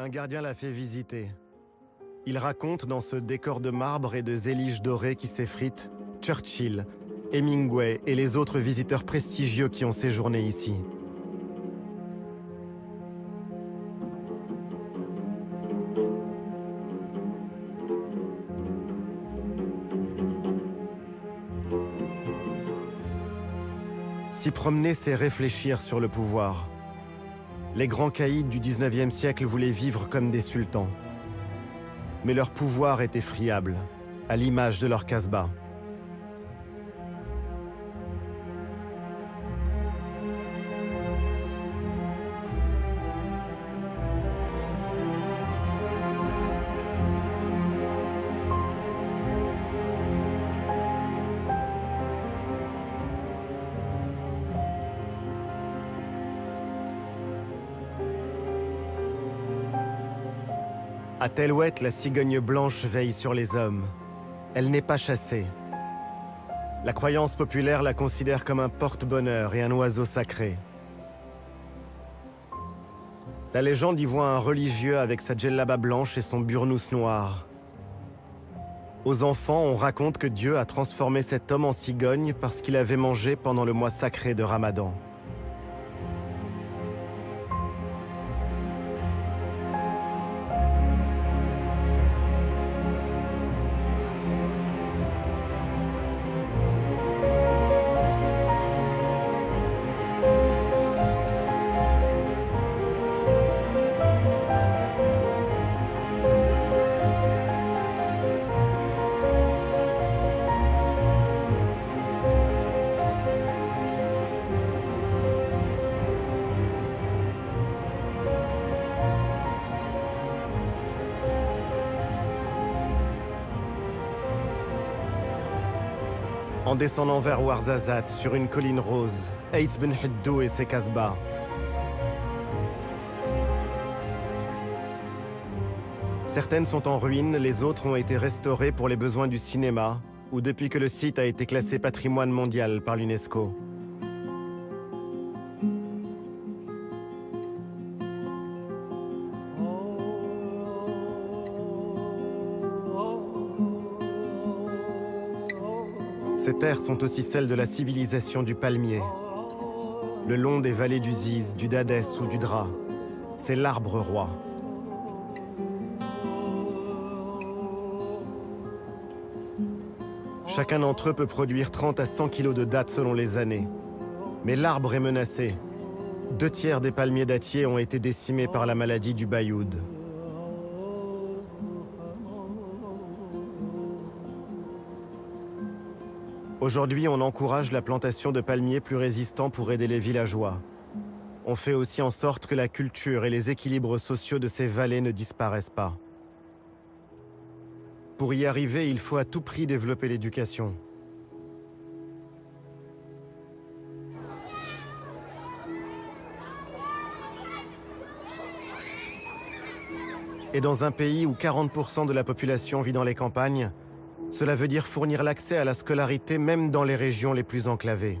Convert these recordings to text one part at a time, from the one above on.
Un gardien l'a fait visiter. Il raconte dans ce décor de marbre et de zélige dorée qui s'effrite, Churchill, Hemingway et les autres visiteurs prestigieux qui ont séjourné ici. S'y promener, c'est réfléchir sur le pouvoir. Les grands caïds du 19e siècle voulaient vivre comme des sultans. Mais leur pouvoir était friable, à l'image de leur Casbah. À Telwet, la cigogne blanche veille sur les hommes. Elle n'est pas chassée. La croyance populaire la considère comme un porte-bonheur et un oiseau sacré. La légende y voit un religieux avec sa djellaba blanche et son burnous noir. Aux enfants, on raconte que Dieu a transformé cet homme en cigogne parce qu'il avait mangé pendant le mois sacré de Ramadan. En descendant vers Ouarzazate, sur une colline rose, Eitz Ben Hiddou et ses Casbahs. Certaines sont en ruine, les autres ont été restaurées pour les besoins du cinéma, ou depuis que le site a été classé patrimoine mondial par l'UNESCO. Ces terres sont aussi celles de la civilisation du palmier. Le long des vallées du Ziz, du Dadès ou du Dra, c'est l'arbre roi. Chacun d'entre eux peut produire 30 à 100 kilos de dattes selon les années. Mais l'arbre est menacé. 2 tiers des palmiers dattiers ont été décimés par la maladie du bayoud. Aujourd'hui, on encourage la plantation de palmiers plus résistants pour aider les villageois. On fait aussi en sorte que la culture et les équilibres sociaux de ces vallées ne disparaissent pas. Pour y arriver, il faut à tout prix développer l'éducation. Et dans un pays où 40% de la population vit dans les campagnes, cela veut dire fournir l'accès à la scolarité même dans les régions les plus enclavées.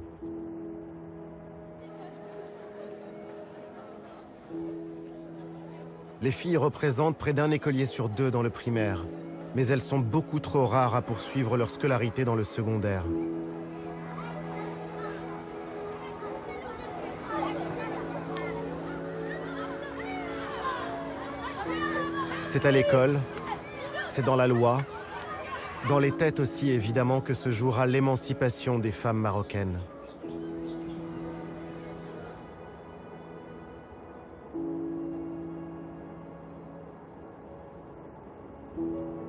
Les filles représentent près d'1 écolier sur 2 dans le primaire, mais elles sont beaucoup trop rares à poursuivre leur scolarité dans le secondaire. C'est à l'école, c'est dans la loi, dans les têtes aussi évidemment que se jouera l'émancipation des femmes marocaines.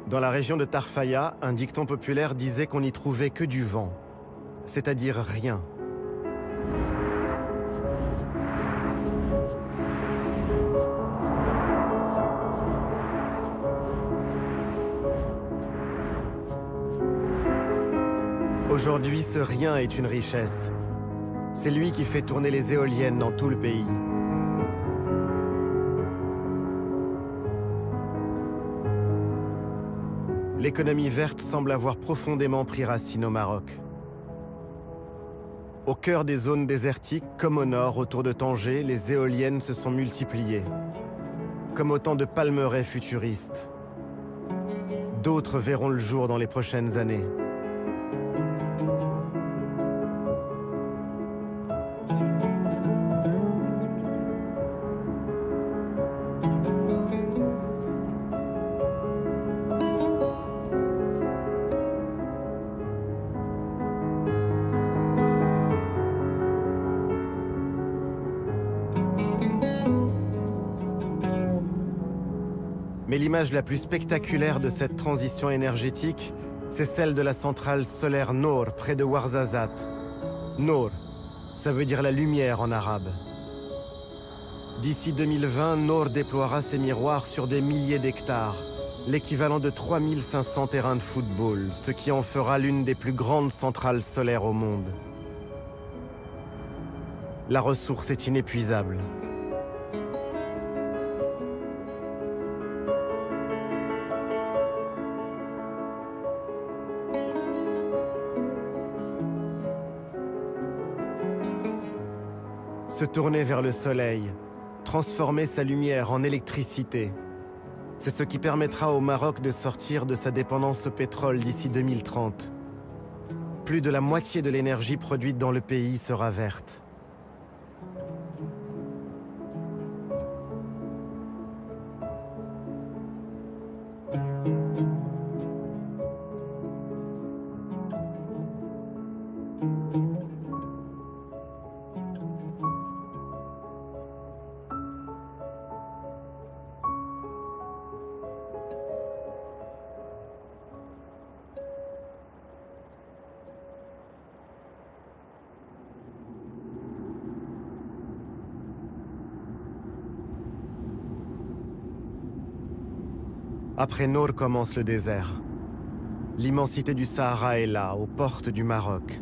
Dans la région de Tarfaya, un dicton populaire disait qu'on n'y trouvait que du vent, c'est-à-dire rien. Aujourd'hui, ce rien est une richesse. C'est lui qui fait tourner les éoliennes dans tout le pays. L'économie verte semble avoir profondément pris racine au Maroc. Au cœur des zones désertiques, comme au nord, autour de Tanger, les éoliennes se sont multipliées. comme autant de palmeraies futuristes. D'autres verront le jour dans les prochaines années. Mais l'image la plus spectaculaire de cette transition énergétique, c'est celle de la centrale solaire Noor, près de Ouarzazate. Noor, ça veut dire la lumière en arabe. D'ici 2020, Noor déploiera ses miroirs sur des milliers d'hectares, l'équivalent de 3500 terrains de football, ce qui en fera l'une des plus grandes centrales solaires au monde. La ressource est inépuisable. Se tourner vers le soleil, transformer sa lumière en électricité. C'est ce qui permettra au Maroc de sortir de sa dépendance au pétrole d'ici 2030. Plus de la moitié de l'énergie produite dans le pays sera verte. Après Noor commence le désert. L'immensité du Sahara est là, aux portes du Maroc,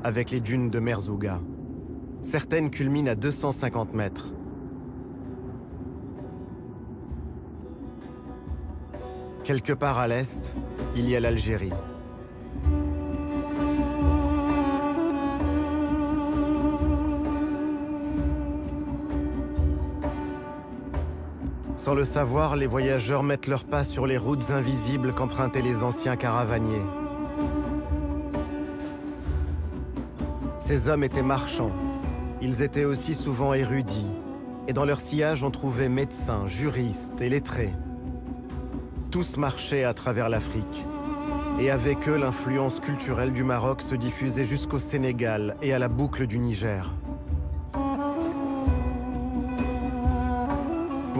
avec les dunes de Merzouga. Certaines culminent à 250 mètres. Quelque part à l'est, il y a l'Algérie. Sans le savoir, les voyageurs mettent leurs pas sur les routes invisibles qu'empruntaient les anciens caravaniers. Ces hommes étaient marchands. Ils étaient aussi souvent érudits. Et dans leur sillage, on trouvait médecins, juristes et lettrés. Tous marchaient à travers l'Afrique. Et avec eux, l'influence culturelle du Maroc se diffusait jusqu'au Sénégal et à la boucle du Niger.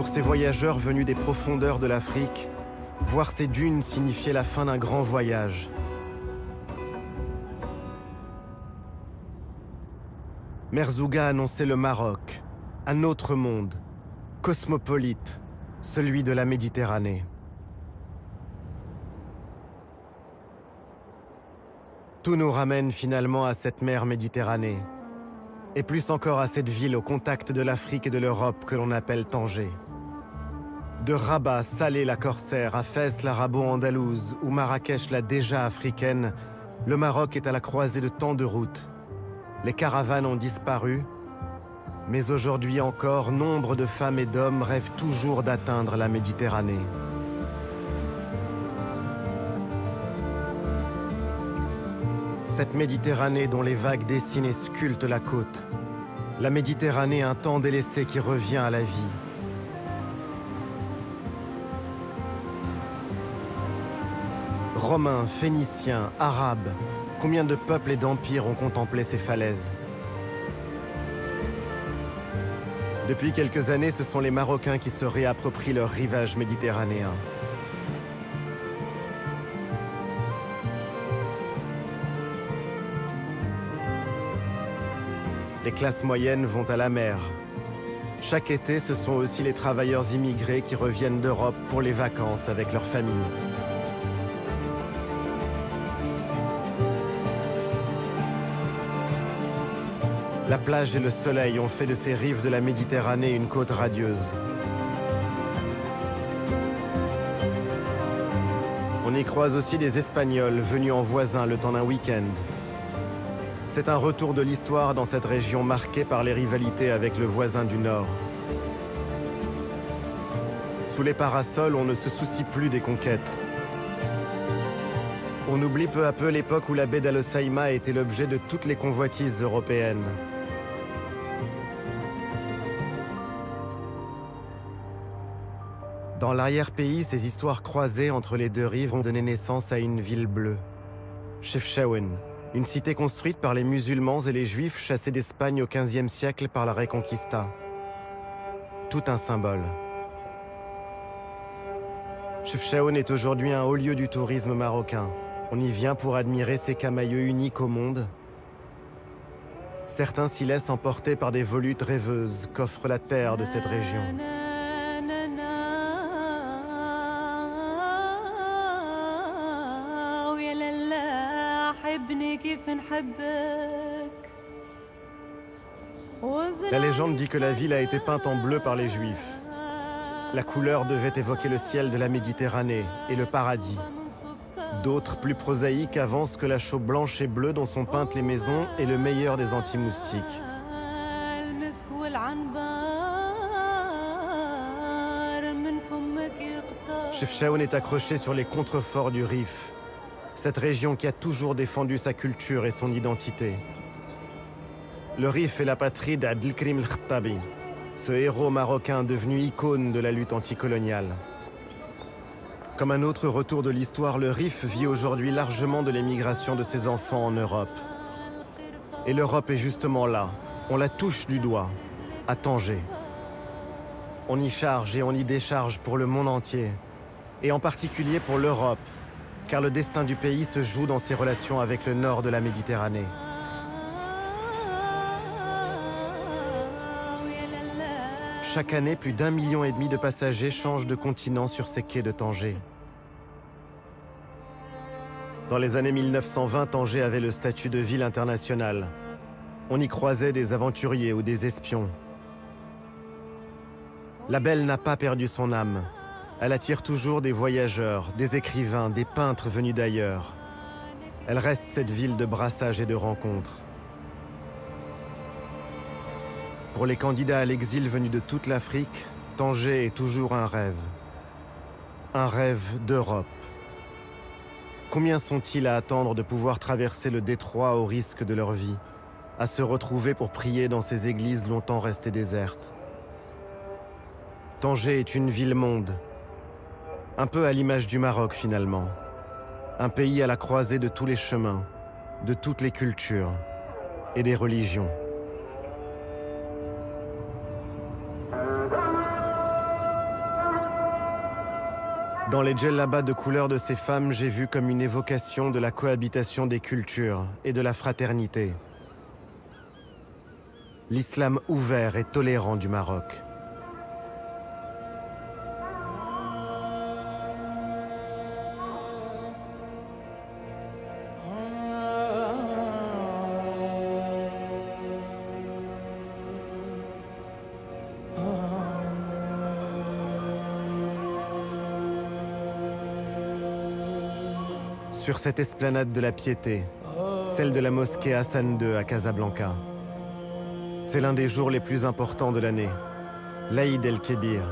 Pour ces voyageurs venus des profondeurs de l'Afrique, voir ces dunes signifiait la fin d'un grand voyage. Merzouga annonçait le Maroc, un autre monde, cosmopolite, celui de la Méditerranée. Tout nous ramène finalement à cette mer Méditerranée, et plus encore à cette ville au contact de l'Afrique et de l'Europe que l'on appelle Tanger. De Rabat, Salé la corsaire, à Fès l'arabo-andalouse ou Marrakech la déjà africaine, le Maroc est à la croisée de tant de routes. Les caravanes ont disparu, mais aujourd'hui encore, nombre de femmes et d'hommes rêvent toujours d'atteindre la Méditerranée. Cette Méditerranée dont les vagues dessinent et sculptent la côte. La Méditerranée, un temps délaissé qui revient à la vie. Romains, Phéniciens, Arabes, combien de peuples et d'empires ont contemplé ces falaises? Depuis quelques années, ce sont les Marocains qui se réapproprient leur rivage méditerranéen. Les classes moyennes vont à la mer. Chaque été, ce sont aussi les travailleurs immigrés qui reviennent d'Europe pour les vacances avec leurs familles. La plage et le soleil ont fait de ces rives de la Méditerranée une côte radieuse. On y croise aussi des Espagnols venus en voisin le temps d'un week-end. C'est un retour de l'histoire dans cette région marquée par les rivalités avec le voisin du Nord. Sous les parasols, on ne se soucie plus des conquêtes. On oublie peu à peu l'époque où la baie d'Al-Hoceïma était l'objet de toutes les convoitises européennes. Dans l'arrière-pays, ces histoires croisées entre les deux rives ont donné naissance à une ville bleue, Chefchaouen, une cité construite par les musulmans et les juifs chassés d'Espagne au XVe siècle par la Reconquista. Tout un symbole. Chefchaouen est aujourd'hui un haut lieu du tourisme marocain. On y vient pour admirer ces camaïeux uniques au monde. Certains s'y laissent emporter par des volutes rêveuses qu'offre la terre de cette région. La légende dit que la ville a été peinte en bleu par les Juifs. La couleur devait évoquer le ciel de la Méditerranée et le paradis. D'autres, plus prosaïques, avancent que la chaux blanche et bleue dont sont peintes les maisons est le meilleur des anti-moustiques. Chefchaouen est accroché sur les contreforts du Rif, cette région qui a toujours défendu sa culture et son identité. Le Rif est la patrie d'Abdelkrim el-Khattabi, ce héros marocain devenu icône de la lutte anticoloniale. Comme un autre retour de l'histoire, le Rif vit aujourd'hui largement de l'émigration de ses enfants en Europe. Et l'Europe est justement là, on la touche du doigt, à Tanger. On y charge et on y décharge pour le monde entier, et en particulier pour l'Europe, car le destin du pays se joue dans ses relations avec le nord de la Méditerranée. Chaque année, plus d'1,5 million de passagers changent de continent sur ces quais de Tanger. Dans les années 1920, Tanger avait le statut de ville internationale. On y croisait des aventuriers ou des espions. La Belle n'a pas perdu son âme. Elle attire toujours des voyageurs, des écrivains, des peintres venus d'ailleurs. Elle reste cette ville de brassage et de rencontres. Pour les candidats à l'exil venus de toute l'Afrique, Tanger est toujours un rêve. Un rêve d'Europe. Combien sont-ils à attendre de pouvoir traverser le détroit au risque de leur vie, à se retrouver pour prier dans ces églises longtemps restées désertes? Tanger est une ville-monde, un peu à l'image du Maroc finalement. Un pays à la croisée de tous les chemins, de toutes les cultures et des religions. Dans les djellabas de couleur de ces femmes, j'ai vu comme une évocation de la cohabitation des cultures et de la fraternité. L'islam ouvert et tolérant du Maroc. Sur cette esplanade de la Piété, celle de la mosquée Hassan II à Casablanca. C'est l'un des jours les plus importants de l'année, l'Aïd el-Kébir.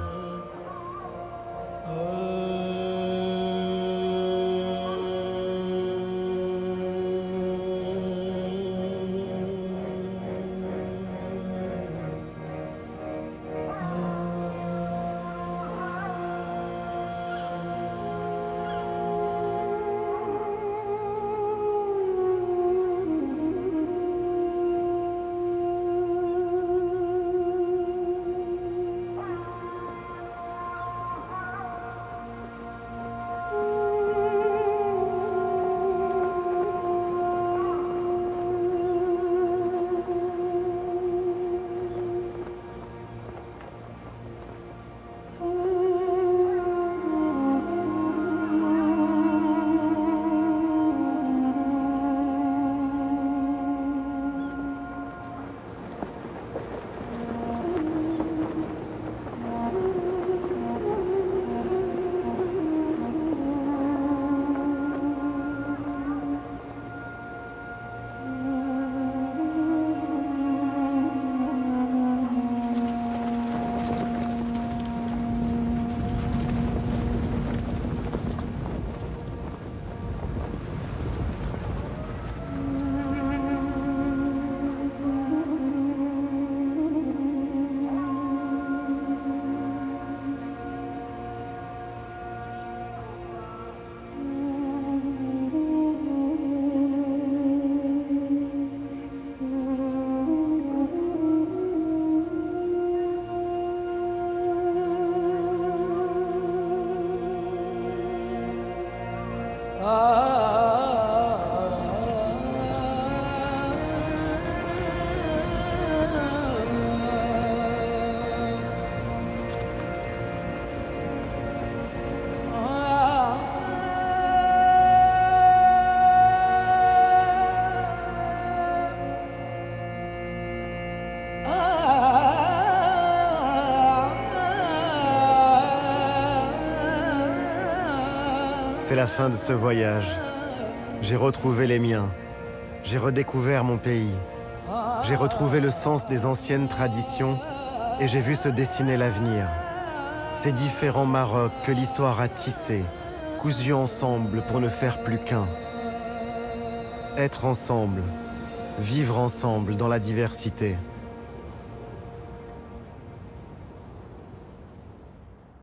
C'est la fin de ce voyage. J'ai retrouvé les miens. J'ai redécouvert mon pays. J'ai retrouvé le sens des anciennes traditions et j'ai vu se dessiner l'avenir. Ces différents Marocs que l'histoire a tissés, cousus ensemble pour ne faire plus qu'un. Être ensemble, vivre ensemble dans la diversité.